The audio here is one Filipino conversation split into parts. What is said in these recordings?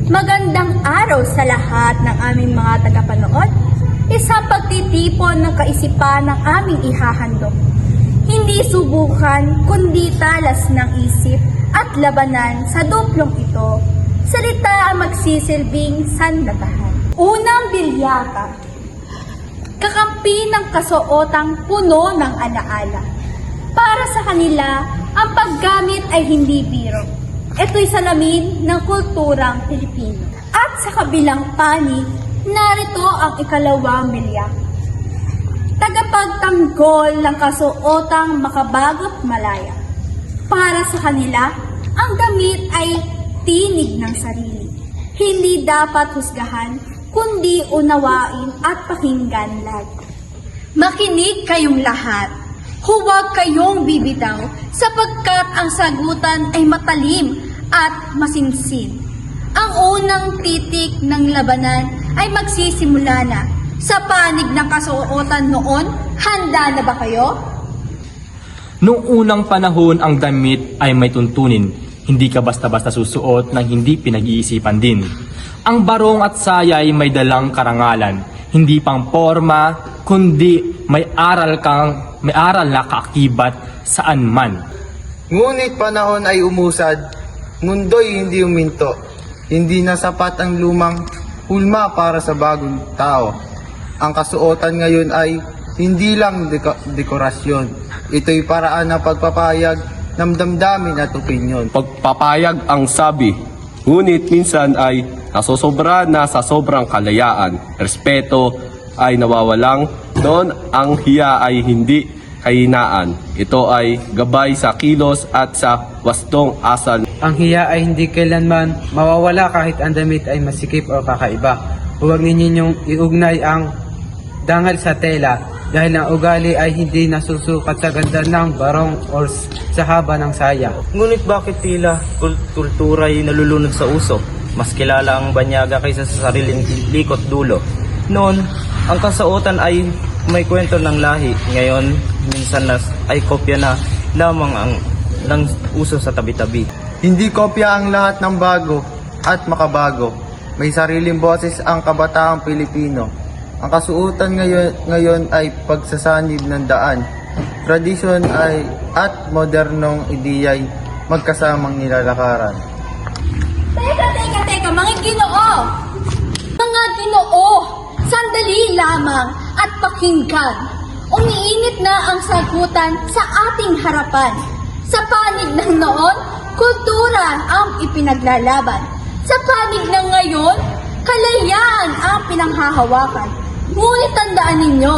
Magandang araw sa lahat ng aming mga tagapanood. Isang pagtitipon ng kaisipan ng aming ihahandog. Hindi subukan, kundi talas ng isip at labanan sa duplong ito. Salita ang magsisilbing sandatahan. Unang bilyaka. Kakampi ng kasuotang puno ng alaala. Para sa kanila, ang paggamit ay hindi biro. Ito'y salamin ng kulturang Pilipino. At sa kabilang panig, narito ang ikalawang bilyaka. Tagapagtanggol ng kasuotang makabagot malaya. Para sa kanila, ang damit ay tinig ng sarili. Hindi dapat husgahan, kundi unawain at pakinggan lagi. Makinig kayong lahat. Huwag kayong bibitaw sapagkat ang sagutan ay matalim at masinsin. Ang unang titik ng labanan ay magsisimula na. Sa panig ng kasuotan noon, handa na ba kayo? Noong unang panahon ang damit ay may tuntunin. Hindi ka basta-basta susuot ng hindi pinag-iisipan din. Ang barong at saya ay may dalang karangalan. Hindi pang forma, kundi may aral na kaakibat saan man. Ngunit panahon ay umusad, mundo'y hindi uminto. Hindi na sapat ang lumang hulma para sa bagong tao. Ang kasuotan ngayon ay hindi lang dekorasyon. Ito'y paraan na pagpapahayag ng damdamin at opinyon. Pagpapayag ang sabi, ngunit minsan ay nasosobra na sa sobrang kalayaan. Respeto ay nawawalang, doon ang hiya ay hindi kahinaan. Ito ay gabay sa kilos at sa wastong asal. Ang hiya ay hindi kailanman mawawala kahit ang damit ay masikip o kakaiba. Huwag ninyong iugnay ang dangal sa tela dahil ang ugali ay hindi nasusukat sa ganda ng barong o sa haba ng saya. Ngunit bakit tila kultura ay nalulunod sa uso? Mas kilala ang banyaga kaysa sa sariling likot dulo. Noon, ang kasuotan ay may kwento ng lahi. Ngayon, minsan ay kopya na lamang ng uso sa tabi-tabi. Hindi kopya ang lahat ng bago at makabago. May sariling boses ang kabataang Pilipino. Ang kasuotan ngayon ay pagsasanib ng daan. Tradisyon ay at modernong ideya'y magkasamang nilalakaran. Teka, mga Ginoo! Mga Ginoo! Sandali lamang at pakinggan. Umiinit na ang sagutan sa ating harapan. Sa panig ng noon, kultura ang ipinaglalaban. Sa panig ng ngayon, kalayaan ang pinanghahawakan. Ngunit tandaan ninyo,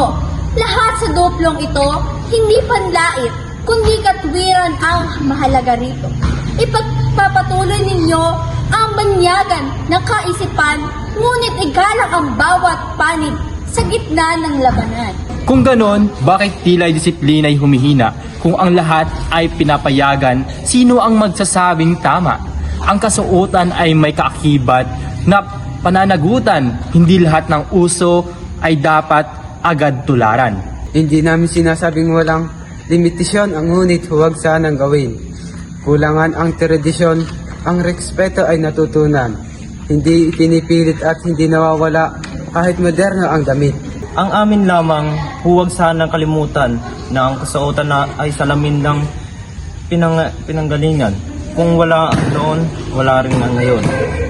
lahat sa duplong ito, hindi panlait, kundi katwiran ang mahalaga rito. Ipagpapatuloy ninyo ang banyagan ng kaisipan, ngunit igalang ang bawat panig sa gitna ng labanan. Kung ganon, bakit tila'y disiplina'y humihina? Kung ang lahat ay pinapayagan, sino ang magsasabing tama? Ang kasuotan ay may kaakibat na pananagutan. Hindi lahat ng uso ay dapat agad tularan. Hindi namin sinasabing walang limitasyon ang ngunit huwag sanang gawin. Kulangan ang tradisyon, ang respeto ay natutunan. Hindi pinipilit at hindi nawawala kahit moderno ang damit. Ang amin lamang, huwag sanang kalimutan na ang kasuotan na ay salamin ng pinanggalingan. Kung wala noon, wala rin na ngayon.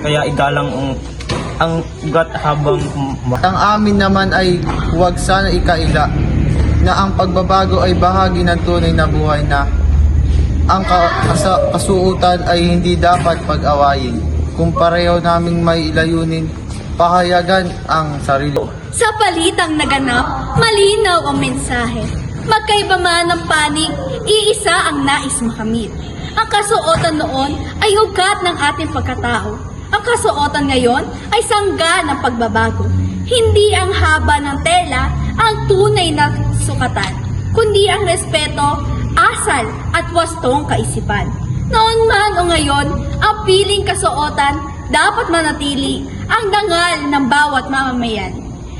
Kaya igalang ang ugat habang Ang amin naman ay huwag sana ikaila na ang pagbabago ay bahagi ng tunay na buhay na ang kasuotan ay hindi dapat pag-awayin. Kung pareho naming may layunin, pahayagan ang sarili. Sa palitang naganap, malinaw ang mensahe. Magkaiba man ang panig, iisa ang nais makamit. Ang kasuotan noon ay ugat ng ating pagkatao. Ang kasuotan ngayon ay sangga ng pagbabago. Hindi ang haba ng tela ang tunay na sukatan, kundi ang respeto, asal at wastong kaisipan. Noon man o ngayon, ang piling kasuotan dapat manatili ang dangal ng bawat mamamayan.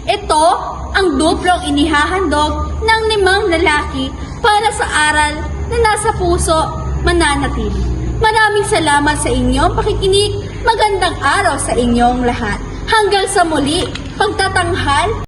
Ito ang duplong inihahandog ng 5 lalaki para sa aral na nasa puso mananatili. Maraming salamat sa inyong pakikinig Magandang araw sa inyong lahat. Hanggang sa muli, pagtatanghal